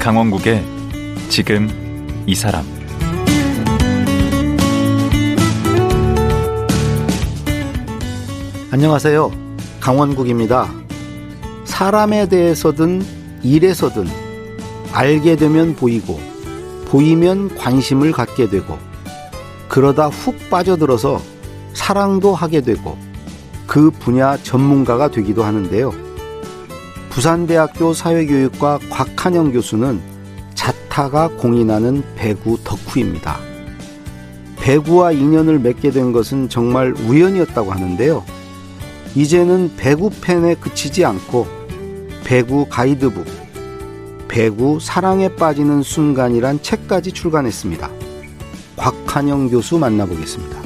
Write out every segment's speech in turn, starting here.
강원국의 지금 이 사람. 안녕하세요. 강원국입니다. 사람에 대해서든 일에서든 알게 되면 보이고 보이면 관심을 갖게 되고 그러다 훅 빠져들어서 사랑도 하게 되고 그 분야 전문가가 되기도 하는데요. 부산대학교 사회교육과 곽한영 교수는 자타가 공인하는 배구 덕후입니다. 배구와 인연을 맺게 된 것은 정말 우연이었다고 하는데요. 이제는 배구 팬에 그치지 않고 배구 가이드북, 배구 사랑에 빠지는 순간이란 책까지 출간했습니다. 곽한영 교수 만나보겠습니다.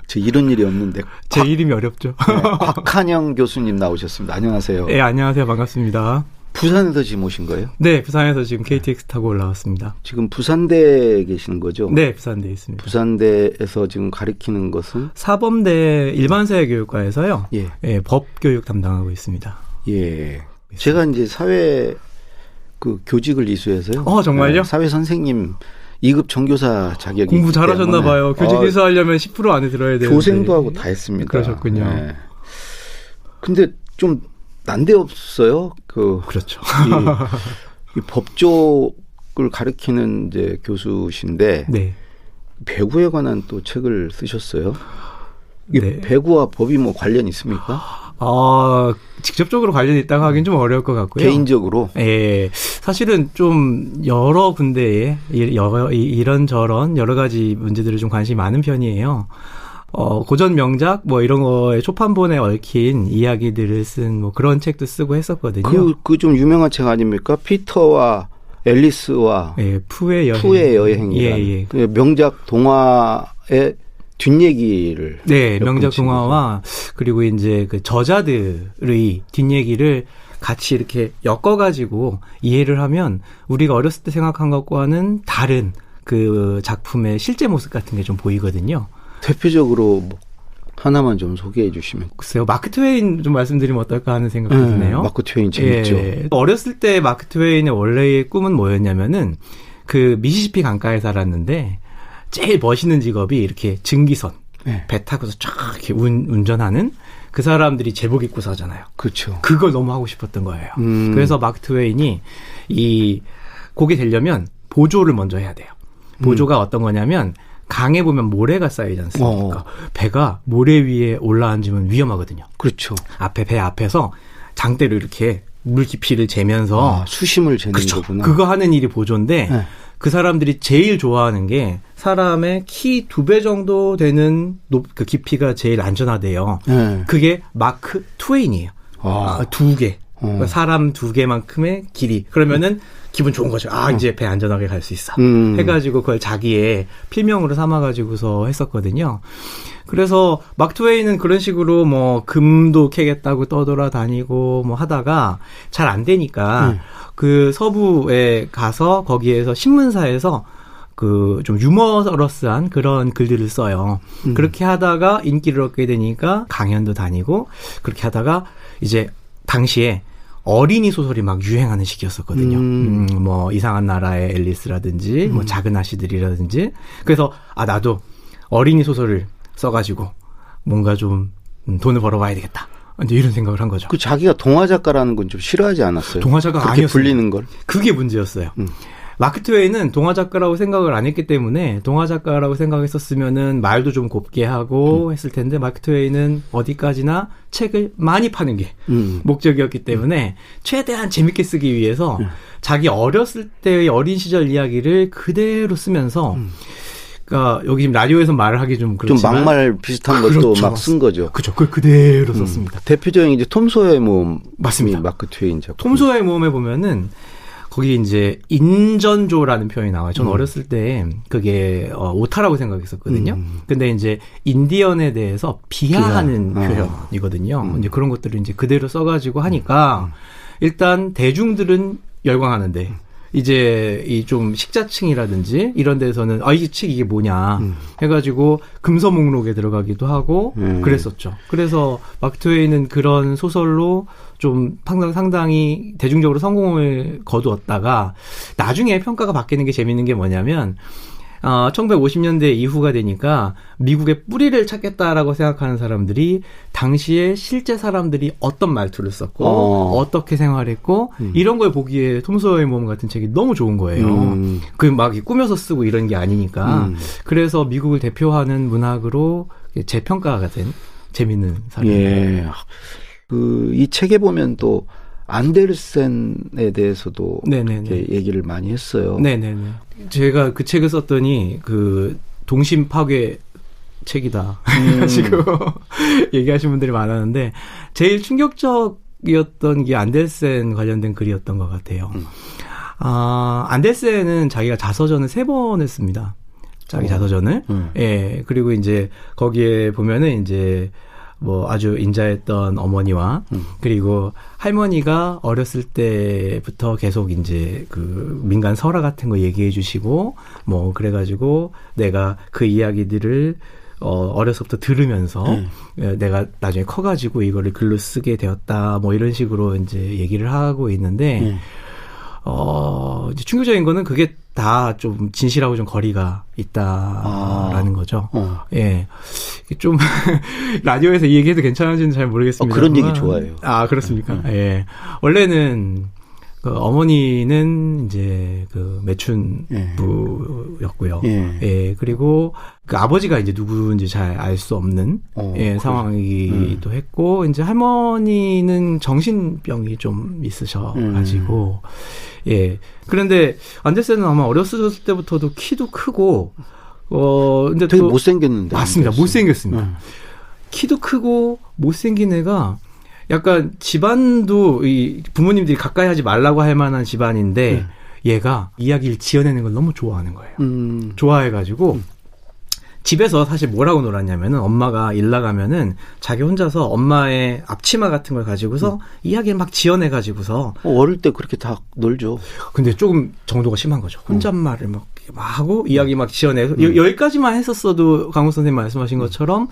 저 이런 일이 없는데 제 이름이 어렵죠. 네, 곽한영 교수님 나오셨습니다. 안녕하세요. 네, 안녕하세요. 반갑습니다. 부산에서 지금 오신 거예요? 네, 부산에서 지금 KTX 타고 올라왔습니다. 지금 부산대에 계시는 거죠? 네, 부산대에 있습니다. 부산대에서 지금 가르치는 것은? 사범대 일반사회교육과에서요. 예. 예, 법교육 담당하고 있습니다. 예. 제가 이제 사회 그 교직을 이수해서요. 정말요? 네, 사회 선생님 2급 전교사 자격이 공부 잘하셨나 봐요. 교직 이수하려면 10% 안에 들어야 되는데. 교생도 하고 다 했습니다. 그러셨군요. 네. 근데 좀 난데없어요. 그렇죠. 이 법조를 가르치는 이제 교수신데 네. 배구에 관한 또 책을 쓰셨어요. 이게 네. 배구와 법이 뭐 관련이 있습니까? 직접적으로 관련이 있다고 하긴 좀 어려울 것 같고요. 개인적으로? 예. 사실은 좀 여러 군데에 이런저런 여러 가지 문제들을 좀 관심이 많은 편이에요. 고전 명작 뭐 이런 거에 초판본에 얽힌 이야기들을 쓴 뭐 그런 책도 쓰고 했었거든요. 그 좀 유명한 책 아닙니까? 피터와 앨리스와 푸의 여행이라는 예. 그 명작 동화의 뒷얘기를. 네, 명작 동화와 그리고 이제 그 저자들의 뒷얘기를 같이 이렇게 엮어가지고 이해를 하면 우리가 어렸을 때 생각한 것과는 다른 그 작품의 실제 모습 같은 게 좀 보이거든요. 대표적으로 뭐 하나만 좀 소개해 주시면. 글쎄요. 마크 트웨인 좀 말씀드리면 어떨까 하는 생각이 드네요. 마크 트웨인 재밌죠. 예. 어렸을 때 마크 트웨인의 원래의 꿈은 뭐였냐면은 그 미시시피 강가에 살았는데 제일 멋있는 직업이 이렇게 증기선, 배 타고서 쫙 이렇게 운전하는 그 사람들이 제복 입고 사잖아요. 그렇죠. 그걸 너무 하고 싶었던 거예요. 그래서 마크 트웨인이 그게 되려면 보조를 먼저 해야 돼요. 보조가 어떤 거냐면 강에 보면 모래가 쌓이지 않습니까? 배가 모래 위에 올라앉으면 위험하거든요. 그렇죠. 배 앞에서 장대로 이렇게 물 깊이를 재면서 수심을 재는 그렇죠. 거구나. 그거 하는 일이 보조인데 그 사람들이 제일 좋아하는 게 사람의 키 2배 정도 되는 그 깊이가 제일 안전하대요. 그게 마크 트웨인이에요. 2개. 사람 2개만큼의 길이. 그러면은 기분 좋은 거죠. 이제 배 안전하게 갈 수 있어. 해가지고 그걸 자기의 필명으로 삼아가지고서 했었거든요. 그래서 마크 트웨인은 그런 식으로 뭐 금도 캐겠다고 떠돌아다니고 뭐 하다가 잘 안 되니까 그 서부에 가서 거기에서 신문사에서 그 좀 유머러스한 그런 글들을 써요. 그렇게 하다가 인기를 얻게 되니까 강연도 다니고 그렇게 하다가 이제 당시에 어린이 소설이 막 유행하는 시기였었거든요. 뭐 이상한 나라의 앨리스라든지 뭐 작은 아씨들이라든지. 그래서 나도 어린이 소설을 써가지고 뭔가 좀 돈을 벌어봐야 되겠다. 이제 이런 생각을 한 거죠. 그 자기가 동화 작가라는 건 좀 싫어하지 않았어요? 동화 작가가 그렇게 아니었어요. 불리는 걸? 그게 문제였어요. 마크 트웨인은 동화 작가라고 생각을 안 했기 때문에 동화 작가라고 생각했었으면은 말도 좀 곱게 하고 했을 텐데 마크 트웨인은 어디까지나 책을 많이 파는 게 목적이었기 때문에 최대한 재밌게 쓰기 위해서 자기 어렸을 때의 어린 시절 이야기를 그대로 쓰면서 그러니까 여기 지금 라디오에서 말을 하기 좀 그렇지만 좀 막말 비슷한 것도 그렇죠. 막 쓴 거죠. 그렇죠. 그걸 그대로 썼습니다. 대표적인 이제 톰 소여의 모험. 맞습니다. 마크 트웨인 작품. 톰 소여의 모험에 보면은 거기 이제 인전조라는 표현이 나와요. 전 어렸을 때 그게 오타라고 생각했었거든요. 근데 이제 인디언에 대해서 비하하는 표현이거든요. 이제 그런 것들을 이제 그대로 써가지고 하니까 일단 대중들은 열광하는데 이제 이 좀 식자층이라든지 이런 데서는 이 책 이게 뭐냐 해가지고 금서 목록에 들어가기도 하고 그랬었죠. 그래서 마크 트웨이는 그런 소설로 좀 상당히 대중적으로 성공을 거두었다가 나중에 평가가 바뀌는 게 재밌는 게 뭐냐면 1950년대 이후가 되니까 미국의 뿌리를 찾겠다라고 생각하는 사람들이 당시에 실제 사람들이 어떤 말투를 썼고 어떻게 생활했고 이런 걸 보기에 톰 소여의 모험 같은 책이 너무 좋은 거예요. 그 막 꾸며서 쓰고 이런 게 아니니까. 그래서 미국을 대표하는 문학으로 재평가가 된 재밌는 사례입니다. 예. 이 책에 보면 또 안데르센에 대해서도 이렇게 얘기를 많이 했어요. 네네네. 제가 그 책을 썼더니 그 동심 파괴 책이다. 지금 얘기하신 분들이 많았는데 제일 충격적이었던 게 안데르센 관련된 글이었던 것 같아요. 안데르센은 자기가 자서전을 3번 했습니다. 자기 자서전을. 예. 그리고 이제 거기에 보면은 이제 뭐 아주 인자했던 어머니와 그리고 할머니가 어렸을 때부터 계속 이제 그 민간 설화 같은 거 얘기해 주시고 뭐 그래가지고 내가 그 이야기들을 어려서부터 들으면서 내가 나중에 커가지고 이거를 글로 쓰게 되었다 뭐 이런 식으로 이제 얘기를 하고 있는데 이제 충격적인 거는 그게 다 좀 진실하고 좀 거리가 있다라는 거죠. 예. 좀, 라디오에서 이 얘기해도 괜찮은지는 잘 모르겠습니다. 그런 얘기 좋아해요. 그렇습니까? 예. 원래는, 어머니는 이제 매춘부였고요. 예. 그리고 그 아버지가 이제 누구인지 잘 알 수 없는 상황이기도 했고, 이제 할머니는 정신병이 좀 있으셔가지고, 예. 그런데 안데르센은 아마 어렸을 때부터도 키도 크고, 근데 되게 못생겼는데. 맞습니다. 못생겼습니다. 키도 크고 못생긴 애가 약간 집안도 이 부모님들이 가까이 하지 말라고 할 만한 집안인데 얘가 이야기를 지어내는 걸 너무 좋아하는 거예요. 좋아해가지고 집에서 사실 뭐라고 놀았냐면은 엄마가 일 나가면은 자기 혼자서 엄마의 앞치마 같은 걸 가지고서 이야기를 막 지어내가지고서 어릴 때 그렇게 다 놀죠. 근데 조금 정도가 심한 거죠. 혼잣말을 막 하고 이야기 막 지어내서 여기까지만 했었어도 강호 선생님 말씀하신 것처럼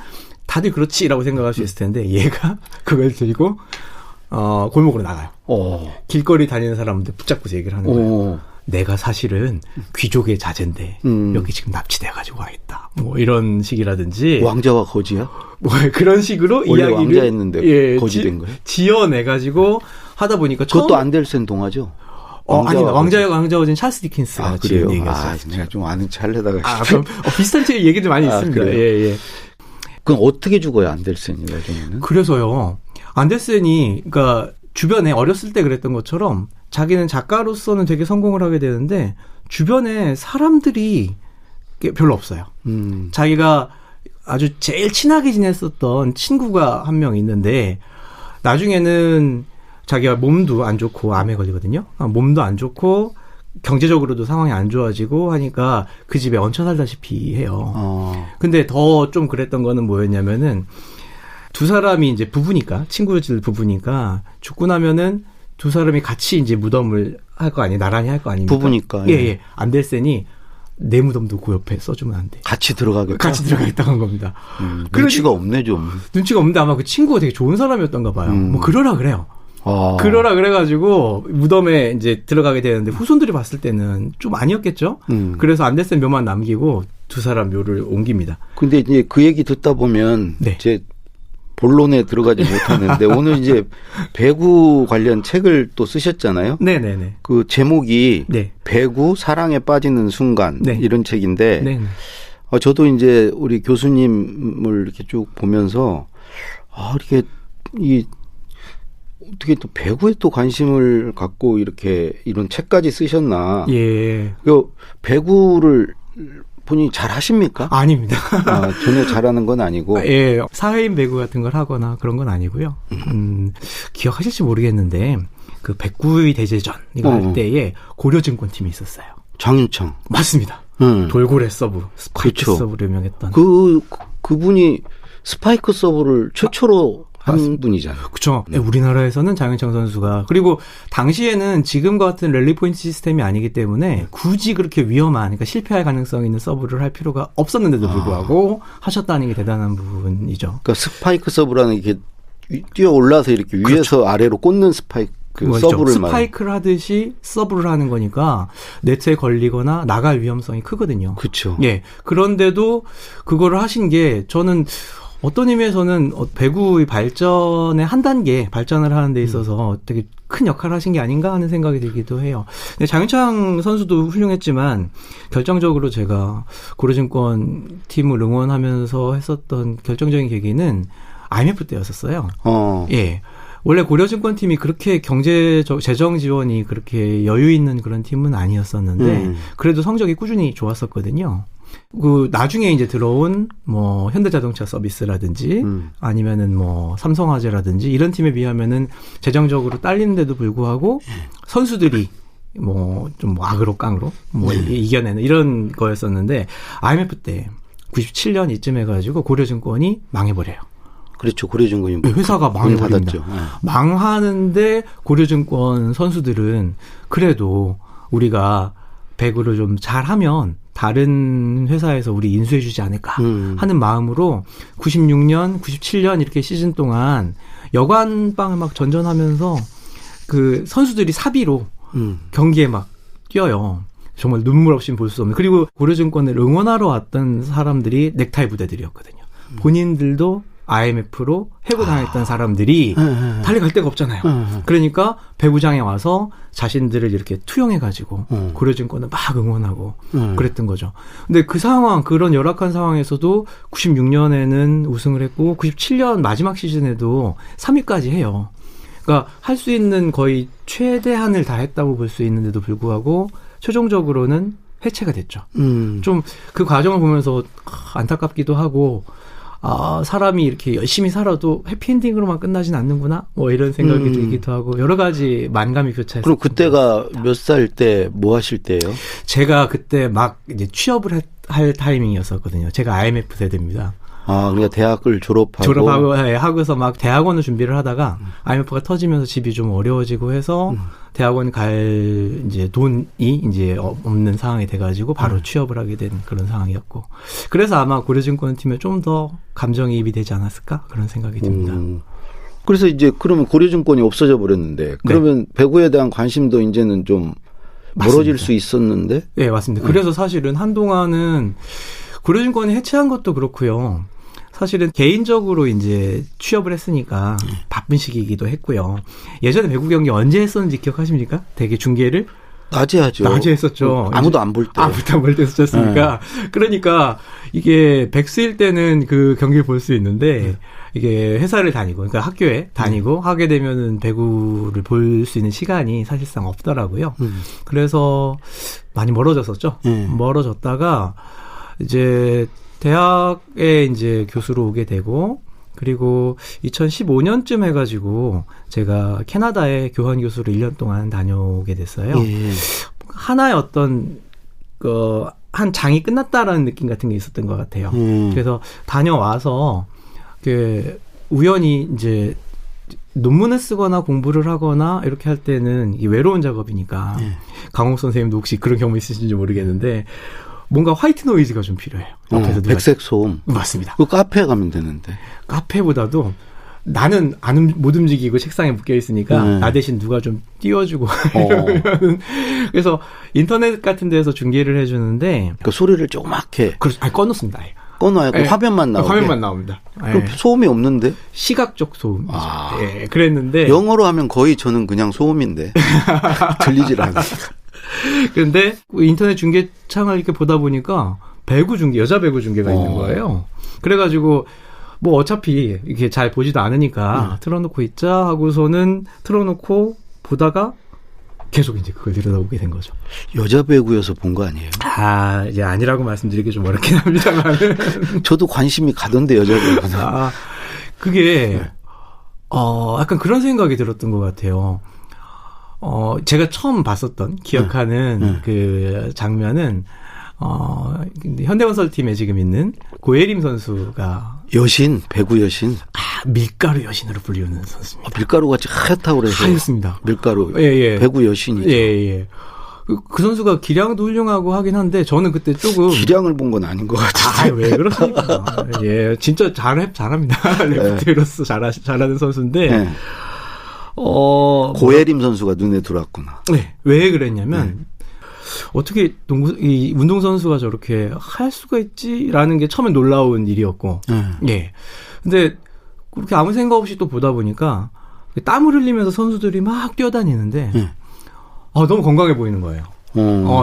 다들 그렇지라고 생각할 수 있을 텐데 얘가 그걸 들고 골목으로 나가요. 길거리 다니는 사람들 붙잡고서 얘기를 하는 거예요. 내가 사실은 귀족의 자제인데 여기 지금 납치돼가지고 와있다. 뭐 이런 식이라든지 왕자와 거지야? 뭐 그런 식으로 원래 이야기를 왕자였는데 거지된 거예요? 지어내가지고 하다 보니까 그것도 안데르센 동화죠? 아니다. 왕자와 거진 찰스 디킨스가 지은 얘기였어요. 내가 좀 아는 찰레다가 그럼 비슷한 책 얘기도 많이 있습니다. 예. 그럼 어떻게 죽어요, 안데르센이 나중에는? 그래서요. 안데르센이 그러니까 주변에 어렸을 때 그랬던 것처럼 자기는 작가로서는 되게 성공을 하게 되는데 주변에 사람들이 별로 없어요. 자기가 아주 제일 친하게 지냈었던 친구가 한 명 있는데 나중에는 자기가 몸도 안 좋고 암에 걸리거든요. 몸도 안 좋고 경제적으로도 상황이 안 좋아지고 하니까 그 집에 얹혀 살다시피 해요. 근데 더 좀 그랬던 거는 뭐였냐면은 두 사람이 이제 부부니까 친구들 부부니까 죽고 나면은 두 사람이 같이 이제 무덤을 할 거 아니에요. 나란히 할 거 아닙니까? 부부니까. 예. 안데르센이 내 무덤도 그 옆에 써주면 안 돼. 같이 들어가겠다 한 겁니다. 눈치가 없네 좀. 눈치가 없는데 아마 그 친구가 되게 좋은 사람이었던가 봐요. 뭐 그러라 그래요. 그러라 그래가지고 무덤에 이제 들어가게 되는데 후손들이 봤을 때는 좀 아니었겠죠. 그래서 안데르센 묘만 남기고 두 사람 묘를 옮깁니다. 근데 이제 그 얘기 듣다 보면 이제 본론에 들어가지 못하는데 오늘 이제 배구 관련 책을 또 쓰셨잖아요. 네네네. 그 제목이 배구 사랑에 빠지는 순간 이런 책인데 저도 이제 우리 교수님을 이렇게 쭉 보면서 이렇게 어떻게 또 배구에 또 관심을 갖고 이렇게 이런 책까지 쓰셨나? 예. 배구를 본인이 잘 하십니까? 아닙니다. 전혀 잘하는 건 아니고. 예. 사회인 배구 같은 걸 하거나 그런 건 아니고요. 기억하실지 모르겠는데 그 백구의 대제전 이거 할 때에 고려증권팀이 있었어요. 장윤창. 맞습니다. 돌고래 서브, 스파이크 서브로 유명했던. 그분이 스파이크 서브를 최초로 한 분이잖아요. 그렇죠. 네. 우리나라에서는 장윤창 선수가 그리고 당시에는 지금과 같은 랠리 포인트 시스템이 아니기 때문에 굳이 그렇게 위험한 그러니까 실패할 가능성이 있는 서브를 할 필요가 없었는데도 불구하고 하셨다는 게 대단한 부분이죠. 그러니까 스파이크 서브라는 게 뛰어 올라서 이렇게 위에서 그렇죠. 아래로 꽂는 스파이크 서브를 스파이크를 하듯이 서브를 하는 거니까 네트에 걸리거나 나갈 위험성이 크거든요. 그렇죠. 예. 그런데도 그거를 하신 게 저는 어떤 의미에서는 배구의 발전의 한 단계 발전을 하는 데 있어서 되게 큰 역할을 하신 게 아닌가 하는 생각이 들기도 해요. 근데 장윤창 선수도 훌륭했지만 결정적으로 제가 고려증권 팀을 응원하면서 했었던 결정적인 계기는 IMF 때였었어요. 예. 원래 고려증권팀이 그렇게 재정 지원이 그렇게 여유 있는 그런 팀은 아니었었는데 그래도 성적이 꾸준히 좋았었거든요. 나중에 이제 들어온 현대자동차 서비스라든지 아니면은 삼성화재라든지 이런 팀에 비하면은 재정적으로 딸리는데도 불구하고 선수들이 좀 악으로 깡으로 이겨내는 이런 거였었는데 IMF 때 97년 이쯤 해가지고 고려증권이 망해버려요. 그렇죠. 고려증권이 회사가 망해버립니다. 망하는데 고려증권 선수들은 그래도 우리가 배구를 좀 잘하면 다른 회사에서 우리 인수해주지 않을까 하는 마음으로 96년, 97년 이렇게 시즌 동안 여관방을 막 전전하면서 그 선수들이 사비로 경기에 막 뛰어요. 정말 눈물 없이 볼 수 없는. 그리고 고려증권을 응원하러 왔던 사람들이 넥타이 부대들이었거든요. 본인들도 IMF로 해고당했던 사람들이 달려갈 데가 없잖아요. 그러니까 배구장에 와서 자신들을 이렇게 투영해가지고 고려증권을 막 응원하고 그랬던 거죠. 근데 그 상황, 그런 열악한 상황에서도 96년에는 우승을 했고 97년 마지막 시즌에도 3위까지 해요. 그러니까 할 수 있는 거의 최대한을 다 했다고 볼 수 있는데도 불구하고 최종적으로는 해체가 됐죠. 좀 그 과정을 보면서 안타깝기도 하고 사람이 이렇게 열심히 살아도 해피엔딩으로만 끝나진 않는구나. 이런 생각이 들기도 하고 여러 가지 만감이 교차했어요. 그럼 그때가 몇 살 때 뭐 하실 때예요? 제가 그때 막 이제 취업을 할 타이밍이었었거든요. 제가 IMF 세대입니다. 그러니까 대학을 졸업하고 하고서 막 대학원을 준비를 하다가 IMF가 터지면서 집이 좀 어려워지고 해서 대학원 갈 이제 돈이 이제 없는 상황이 돼가지고 바로 취업을 하게 된 그런 상황이었고 그래서 아마 고려증권 팀에 좀 더 감정이입이 되지 않았을까 그런 생각이 듭니다. 그래서 이제 그러면 고려증권이 없어져 버렸는데 그러면 배구에 대한 관심도 이제는 좀 멀어질 수 있었는데? 네, 맞습니다. 그래서 사실은 한동안은 고려증권이 해체한 것도 그렇고요. 사실은 개인적으로 이제 취업을 했으니까 바쁜 시기이기도 했고요. 예전에 배구 경기 언제 했었는지 기억하십니까? 되게 중계를? 낮에 하죠. 낮에 했었죠. 아무도 안 볼 때. 아무도 안 볼 때 했었으니까. 그러니까 이게 백수일 때는 그 경기를 볼 수 있는데 이게 회사를 다니고 그러니까 학교에 다니고 하게 되면은 배구를 볼 수 있는 시간이 사실상 없더라고요. 그래서 많이 멀어졌었죠. 멀어졌다가 이제 대학에 이제 교수로 오게 되고 그리고 2015년쯤 해가지고 제가 캐나다에 교환 교수로 1년 동안 다녀오게 됐어요. 하나의 어떤 한 장이 끝났다라는 느낌 같은 게 있었던 것 같아요. 그래서 다녀와서 우연히 이제 논문을 쓰거나 공부를 하거나 이렇게 할 때는 이 외로운 작업이니까 강홍 선생님도 혹시 그런 경험 있으신지 모르겠는데 뭔가 화이트 노이즈가 좀 필요해요. 옆에서 백색 소음. 맞습니다. 그 카페에 가면 되는데. 카페보다도 나는 못 움직이고 책상에 묶여 있으니까 나 대신 누가 좀 띄워주고 그래서 인터넷 같은 데서 중계를 해주는데 그 소리를 조그맣게 꺼놓습니다. 꺼놔요. 화면만 나오게. 화면만 나옵니다. 그럼 소음이 없는데? 시각적 소음. 그랬는데 영어로 하면 거의 저는 그냥 소음인데 들리질 않아요. 그런데 인터넷 중계창을 이렇게 보다 보니까 여자 배구 중계가 있는 거예요. 그래가지고 뭐 어차피 이렇게 잘 보지도 않으니까 틀어놓고 있자 하고서는 틀어놓고 보다가 계속 이제 그걸 들여다보게 된 거죠. 여자 배구여서 본 거 아니에요? 이제 아니라고 말씀드리기 좀 어렵긴 합니다만. 저도 관심이 가던데 여자 배구는. 그게 약간 그런 생각이 들었던 것 같아요. 제가 처음 기억하는 그 장면은, 현대건설팀에 지금 있는 고예림 선수가 여신, 배구 여신. 밀가루 여신으로 불리우는 선수입니다. 밀가루 같이 하얗다고 그래서. 하였습니다. 밀가루. 예. 배구 여신이죠. 예. 그 선수가 기량도 훌륭하고 하긴 한데 저는 그때 조금 기량을 본 건 아닌 것 같아요. 왜 그러십니까? 예, 진짜 잘합니다. 레프트로서 잘하는 선수인데. 네. 고예림 선수가 눈에 들어왔구나. 네, 왜 그랬냐면 어떻게 이 운동선수가 저렇게 할 수가 있지라는 게 처음에 놀라운 일이었고, 예. 근데 그렇게 아무 생각 없이 또 보다 보니까 땀을 흘리면서 선수들이 막 뛰어다니는데, 너무 건강해 보이는 거예요.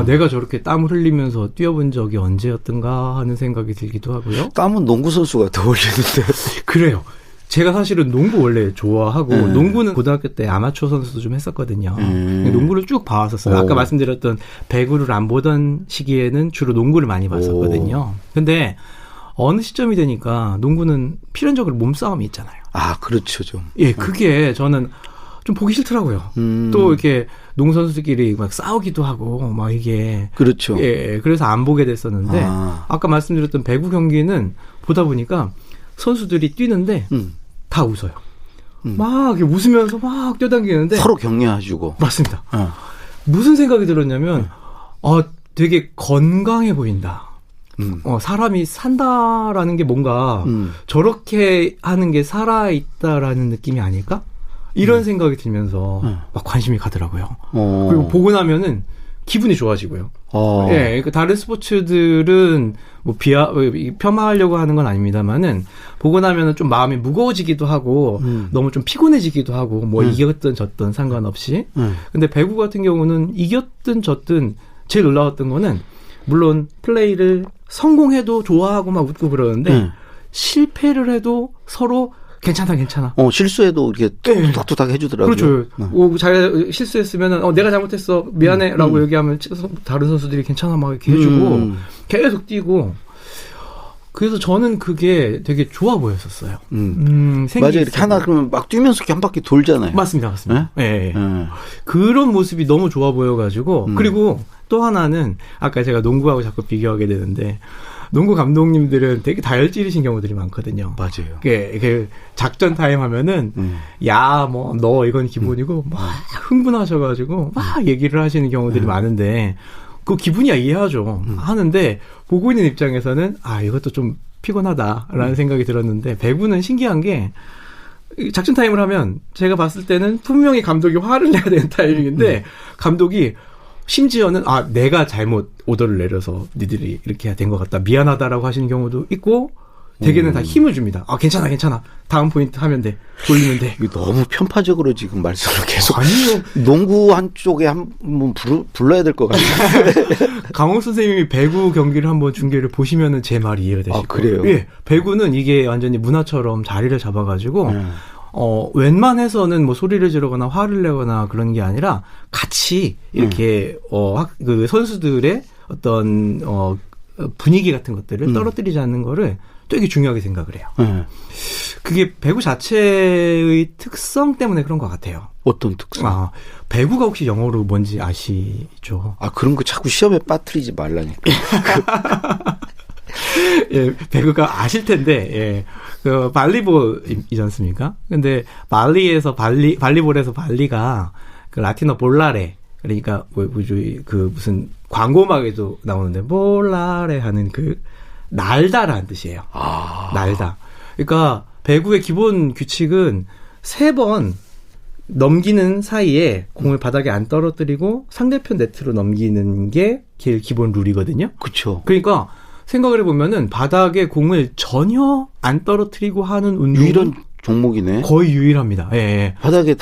내가 저렇게 땀을 흘리면서 뛰어본 적이 언제였던가 하는 생각이 들기도 하고요. 땀은 농구 선수가 더 흘리는데. 그래요. 제가 사실은 농구 원래 좋아하고 농구는 고등학교 때 아마추어 선수도 좀 했었거든요. 농구를 쭉 봐왔었어요. 아까 말씀드렸던 배구를 안 보던 시기에는 주로 농구를 많이 봤었거든요. 근데 어느 시점이 되니까 농구는 필연적으로 몸싸움이 있잖아요. 그렇죠, 좀. 예, 그게 저는 좀 보기 싫더라고요. 또 이렇게 농구 선수들끼리 막 싸우기도 하고 막 이게 그렇죠. 예, 그래서 안 보게 됐었는데 아까 말씀드렸던 배구 경기는 보다 보니까 선수들이 뛰는데 다 웃어요. 막 이렇게 웃으면서 막 뛰어다니는데 서로 격려해주고. 맞습니다. 무슨 생각이 들었냐면 되게 건강해 보인다. 사람이 산다라는 게 뭔가 저렇게 하는 게 살아있다라는 느낌이 아닐까? 이런 생각이 들면서 막 관심이 가더라고요. 그리고 보고 나면은 기분이 좋아지고요. 예, 그러니까 다른 스포츠들은 뭐 폄하하려고 하는 건 아닙니다만은 보고 나면은 좀 마음이 무거워지기도 하고 너무 좀 피곤해지기도 하고 뭐 이겼든 졌든 상관없이. 근데 배구 같은 경우는 이겼든 졌든 제일 놀라웠던 거는 물론 플레이를 성공해도 좋아하고 막 웃고 그러는데 실패를 해도 서로 괜찮아. 실수해도 이렇게 뚜닥뚜닥 해주더라고요. 그렇죠. 잘 실수했으면 내가 잘못했어 미안해라고 얘기하면 다른 선수들이 괜찮아 막 이렇게 해주고 계속 뛰고. 그래서 저는 그게 되게 좋아 보였었어요. 맞아요. 이렇게 하나 그러면 막 뛰면서 한 바퀴 돌잖아요. 맞습니다. 예. 그런 모습이 너무 좋아 보여가지고 그리고 또 하나는 아까 제가 농구하고 자꾸 비교하게 되는데. 농구 감독님들은 되게 다혈질이신 경우들이 많거든요. 맞아요. 작전 타임 하면은, 너 이건 기본이고, 막 흥분하셔가지고, 막 얘기를 하시는 경우들이 많은데, 그 기분이야 이해하죠. 하는데, 보고 있는 입장에서는, 이것도 좀 피곤하다라는 생각이 들었는데, 배구는 신기한 게, 작전 타임을 하면, 제가 봤을 때는 분명히 감독이 화를 내야 되는 타이밍인데, 감독이, 심지어는 내가 잘못 오더를 내려서 니들이 이렇게 된 것 같다 미안하다라고 하시는 경우도 있고 대개는 다 힘을 줍니다. 괜찮아 다음 포인트 하면 돼 돌리면 돼. 이거 너무 편파적으로 지금 말씀을 계속. 아니요. 농구 한쪽에 한번 불러야 될 것 같아요. 강홍 선생님이 배구 경기를 한번 중계를 보시면은 제 말이 이해가 되실 거예요. 그래요? 예, 배구는 이게 완전히 문화처럼 자리를 잡아가지고 웬만해서는 뭐 소리를 지르거나 화를 내거나 그런 게 아니라 같이 이렇게 그 선수들의 어떤 분위기 같은 것들을 떨어뜨리지 않는 거를 되게 중요하게 생각을 해요. 그게 배구 자체의 특성 때문에 그런 것 같아요. 어떤 특성? 배구가 혹시 영어로 뭔지 아시죠? 그런 거 자꾸 시험에 빠뜨리지 말라니까. 예, 배구가 아실 텐데, 예. 그, 발리볼이지 않습니까? 근데, 발리볼에서 발리가, 그, 라틴어 볼라레. 그러니까, 무슨, 광고막에도 나오는데, 볼라레 하는 그, 날다라는 뜻이에요. 날다. 그러니까, 배구의 기본 규칙은 3번 넘기는 사이에 공을 바닥에 안 떨어뜨리고 상대편 네트로 넘기는 게 제일 기본 룰이거든요. 그렇죠. 그러니까, 생각을 해보면은 바닥에 공을 전혀 안 떨어뜨리고 하는 운동 유일한 종목이네. 거의 유일합니다. 예. 바닥에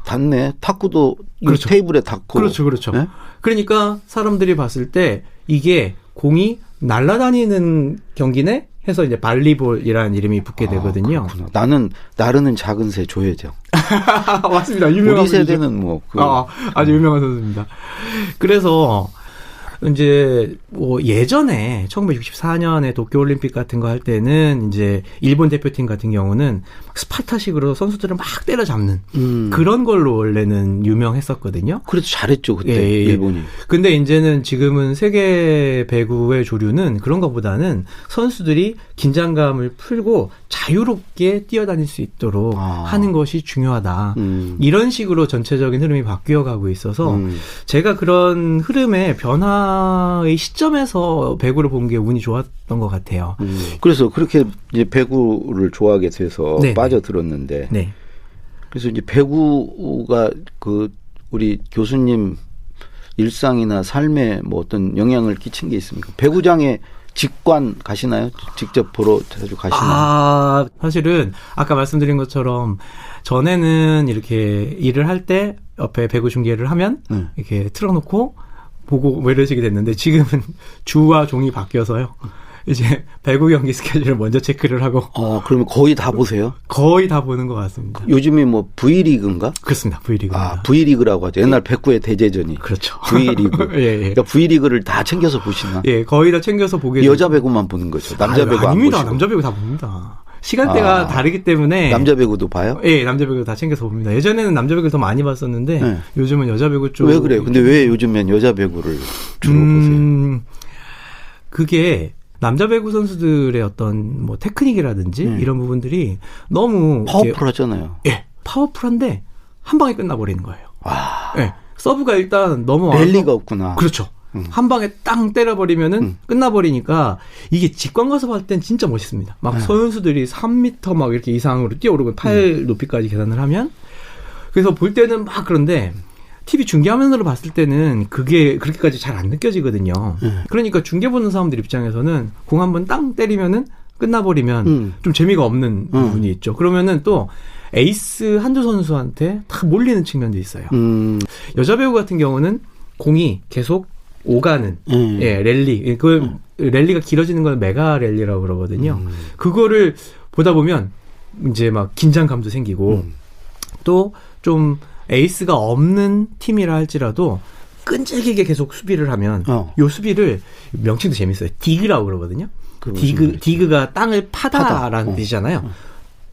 닿네. 탁구도 그렇죠. 테이블에 닿고. 그렇죠. 네? 그러니까 사람들이 봤을 때 이게 공이 날아다니는 경기네 해서 이제 발리볼이라는 이름이 붙게 되거든요. 그렇구나. 나는 나르는 작은 새 조혜정. 맞습니다. 유명한 우리 세대는 뭐 아주 유명한 선수입니다. 그래서 이제 뭐 예전에 1964년에 도쿄올림픽 같은 거 할 때는 이제 일본 대표팀 같은 경우는 스파르타식으로 선수들을 막 때려잡는 그런 걸로 원래는 유명했었거든요. 그래도 잘했죠 그때 일본이. 근데 이제는 지금은 세계 배구의 주류는 그런 것보다는 선수들이 긴장감을 풀고 자유롭게 뛰어다닐 수 있도록 하는 것이 중요하다. 이런 식으로 전체적인 흐름이 바뀌어가고 있어서 제가 그런 흐름의 변화의 시점에서 배구를 본 게 운이 좋았던 것 같아요. 그래서 그렇게 이제 배구를 좋아하게 돼서 네네. 빠져들었는데 네. 그래서 이제 배구가 그 우리 교수님 일상이나 삶에 뭐 어떤 영향을 끼친 게 있습니까? 배구장에 직관 가시나요? 직접 보러 자주 가시나요? 사실은 아까 말씀드린 것처럼 전에는 이렇게 일을 할 때 옆에 배구 중계를 하면 이렇게 틀어놓고 보고 뭐 이러시게 됐는데 지금은 주와 종이 바뀌어서요. 이제 배구 경기 스케줄을 먼저 체크를 하고. 그러면 거의 다 보세요? 거의 다 보는 것 같습니다. 요즘이 뭐 V리그인가? 그렇습니다. V리그입니다. V리그라고 하죠. 옛날 백구의 대제전이. 그렇죠. V리그. 예. 그러니까 V리그를 다 챙겨서 보시나? 예, 거의 다 챙겨서 보게. 여자 배구만 보는 거죠. 남자 배구 안 아닙니다. 보시고. 남자 배구 다 봅니다. 시간대가 다르기 때문에. 남자 배구도 봐요? 예, 남자 배구 다 챙겨서 봅니다. 예전에는 남자 배구를 더 많이 봤었는데 네. 요즘은 여자 배구 쪽. 왜 그래요? 근데 왜 요즘엔 여자 배구를 주로 보세요? 그게 남자 배구 선수들의 어떤 뭐 테크닉이라든지 이런 부분들이 너무 파워풀하잖아요. 예, 파워풀한데 한 방에 끝나버리는 거예요. 예, 서브가 일단 너무 랠리가 없구나. 그렇죠. 한 방에 땅 때려버리면은 끝나버리니까 이게 직관 가서 봤을 땐 진짜 멋있습니다. 막 선수들이 3m 막 이렇게 이상으로 뛰어오르고 팔 높이까지 계산을 하면 그래서 볼 때는 막 그런데 TV 중계화면으로 봤을 때는 그게 그렇게까지 잘 안 느껴지거든요. 그러니까 중계 보는 사람들 입장에서는 공 한번 땅 때리면은 끝나버리면 좀 재미가 없는 부분이 있죠. 그러면은 또 에이스 한두 선수한테 다 몰리는 측면도 있어요. 여자 배구 같은 경우는 공이 계속 오가는 예, 랠리. 그 랠리가 길어지는 건 메가 랠리라고 그러거든요. 그거를 보다 보면 이제 막 긴장감도 생기고 또 좀 에이스가 없는 팀이라 할지라도 끈질기게 계속 수비를 하면 요 수비를 명칭도 재밌어요. 디그라고 그러거든요. 디그가 땅을 파다라는 뜻이잖아요.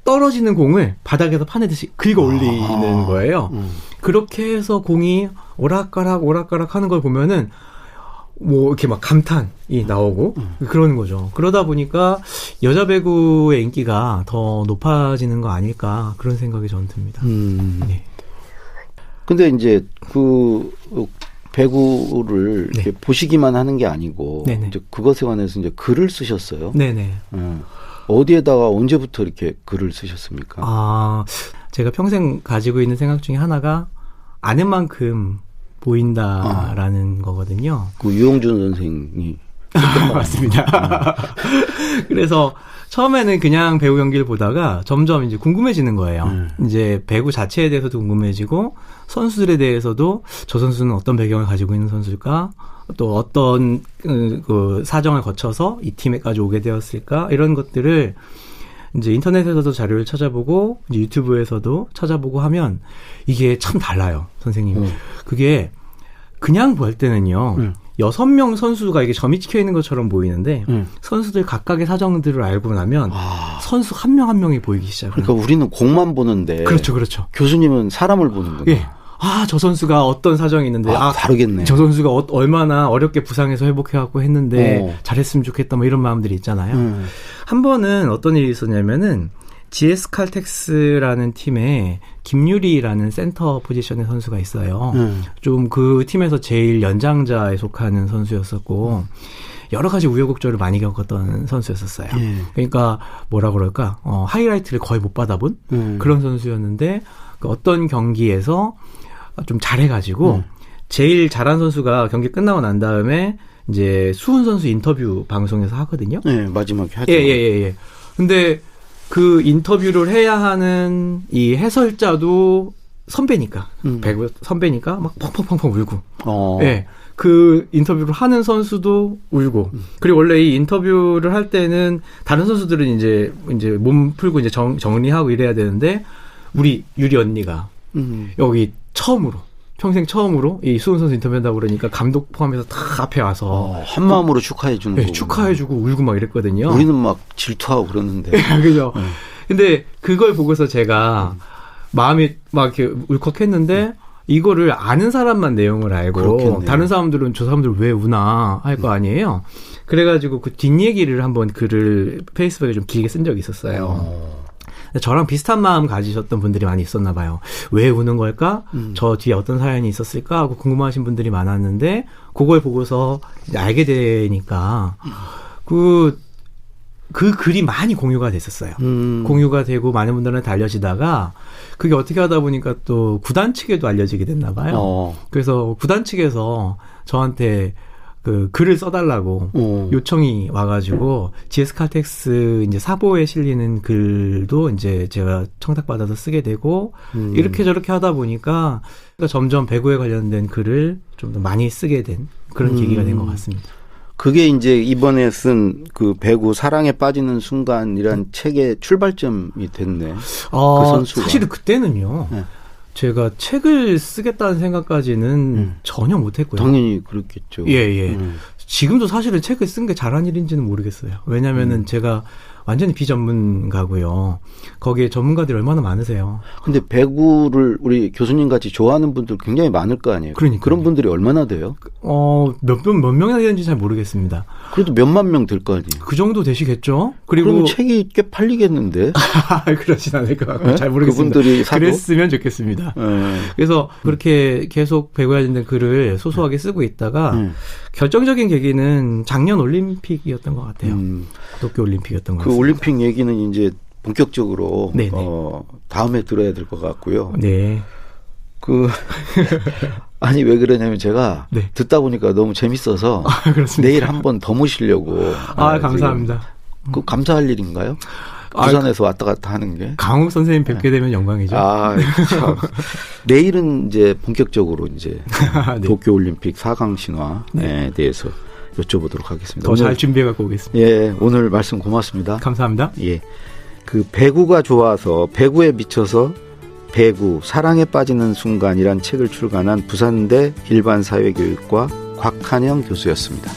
떨어지는 공을 바닥에서 파내듯이 긁어 올리는 거예요. 그렇게 해서 공이 오락가락 하는 걸 보면은 뭐 이렇게 막 감탄이 나오고 그러는 거죠. 그러다 보니까 여자 배구의 인기가 더 높아지는 거 아닐까 그런 생각이 저는 듭니다. 네. 근데 이제 그 배구를 이렇게 보시기만 하는 게 아니고 이제 그것에 관해서 이제 글을 쓰셨어요. 네네. 어디에다가 언제부터 이렇게 글을 쓰셨습니까? 제가 평생 가지고 있는 생각 중에 하나가 아는 만큼 보인다라는 거거든요. 그 유영준 선생이 맞습니다. 그래서 처음에는 그냥 배구 경기를 보다가 점점 이제 궁금해지는 거예요. 이제 배구 자체에 대해서도 궁금해지고 선수들에 대해서도 저 선수는 어떤 배경을 가지고 있는 선수일까? 또 어떤 그 사정을 거쳐서 이 팀에까지 오게 되었을까? 이런 것들을 이제 인터넷에서도 자료를 찾아보고 이제 유튜브에서도 찾아보고 하면 이게 참 달라요, 선생님. 그게 그냥 볼 때는요. 6명 선수가 이게 점이 찍혀 있는 것처럼 보이는데 선수들 각각의 사정들을 알고 나면 선수 한 명 한 명이 보이기 시작해요. 그러니까 우리는 공만 보는데 그렇죠. 교수님은 사람을 보는구나. 예. 저 선수가 어떤 사정이 있는데 다르겠네. 저 선수가 얼마나 어렵게 부상해서 회복해갖고 했는데 잘했으면 좋겠다 뭐 이런 마음들이 있잖아요. 한 번은 어떤 일이 있었냐면은 GS 칼텍스라는 팀에 김유리라는 센터 포지션의 선수가 있어요. 좀 그 팀에서 제일 연장자에 속하는 선수였었고 여러 가지 우여곡절을 많이 겪었던 선수였었어요. 그러니까 뭐라 그럴까 하이라이트를 거의 못 받아본 그런 선수였는데 그 어떤 경기에서 좀 잘해가지고 제일 잘한 선수가 경기 끝나고 난 다음에 이제 수훈 선수 인터뷰 방송에서 하거든요. 네, 마지막에 하죠. 예. 근데 그 인터뷰를 해야 하는 이 해설자도 선배니까, 배구 선배니까 막 펑펑펑펑 울고, 예. 그 인터뷰를 하는 선수도 울고, 그리고 원래 이 인터뷰를 할 때는 다른 선수들은 이제 몸 풀고 이제 정리하고 이래야 되는데, 우리 유리 언니가 여기 처음으로 평생 처음으로 이 수훈 선수 인터뷰한다고 그러니까 감독 포함해서 다 앞에 와서 한 마음으로 축하해 주는 거예요. 축하해주고 울고 막 이랬거든요. 우리는 막 질투하고 그러는데. 그죠. 근데 그걸 보고서 제가 마음이 막 이렇게 울컥했는데 이거를 아는 사람만 내용을 알고 그렇겠네요. 다른 사람들은 저 사람들 왜 우나 할 거 아니에요. 그래가지고 그 뒷얘기를 한번 글을 페이스북에 좀 길게 쓴 적이 있었어요. 저랑 비슷한 마음 가지셨던 분들이 많이 있었나 봐요. 왜 우는 걸까? 저 뒤에 어떤 사연이 있었을까? 하고 궁금하신 분들이 많았는데 그걸 보고서 이제 알게 되니까 그 글이 많이 공유가 됐었어요. 공유가 되고 많은 분들한테 알려지다가 그게 어떻게 하다 보니까 또 구단 측에도 알려지게 됐나 봐요. 그래서 구단 측에서 저한테 그 글을 써달라고 요청이 와가지고 GS 칼텍스 이제 사보에 실리는 글도 이제 제가 청탁받아서 쓰게 되고 이렇게 저렇게 하다 보니까 점점 배구에 관련된 글을 좀 더 많이 쓰게 된 그런 계기가 된 것 같습니다. 그게 이제 이번에 쓴 그 배구 사랑에 빠지는 순간이란 책의 출발점이 됐네. 그 선수가. 사실은 그때는요. 네. 제가 책을 쓰겠다는 생각까지는 전혀 못했고요. 당연히 그렇겠죠. 예. 지금도 사실은 책을 쓴 게 잘한 일인지는 모르겠어요. 왜냐면은 제가 완전히 비전문가고요. 거기에 전문가들이 얼마나 많으세요. 근데 배구를 우리 교수님 같이 좋아하는 분들 굉장히 많을 거 아니에요. 그러니까요. 그런 분들이 얼마나 돼요? 몇 명이나 되는지 잘 모르겠습니다. 그래도 몇만 명 될 거 아니에요. 그 정도 되시겠죠? 그리고 그럼 책이 꽤 팔리겠는데? 그러진 않을 것 같고 잘 모르겠습니다. 그분들이 사도? 그랬으면 좋겠습니다. 그래서 그렇게 계속 배구에 관련된 글을 소소하게 쓰고 있다가 결정적인 계기는 작년 올림픽이었던 것 같아요. 도쿄 올림픽이었던 것 같습니다. 그 올림픽 얘기는 이제 본격적으로 다음에 들어야 될 것 같고요. 네. 아니 왜 그러냐면 제가 듣다 보니까 너무 재밌어서 내일 한 번 더 모시려고. 감사합니다. 그 감사할 일인가요? 부산에서 왔다 갔다 하는 게. 강욱 선생님 뵙게 되면 영광이죠. 참. 내일은 이제 본격적으로 이제 도쿄 올림픽 4강 신화에 대해서 여쭤보도록 하겠습니다. 더 잘 준비해 갖고 오겠습니다. 예, 오늘 말씀 고맙습니다. 감사합니다. 예. 그 배구가 좋아서 배구에 미쳐서 배구 사랑에 빠지는 순간이란 책을 출간한 부산대 일반사회교육과 곽한영 교수였습니다.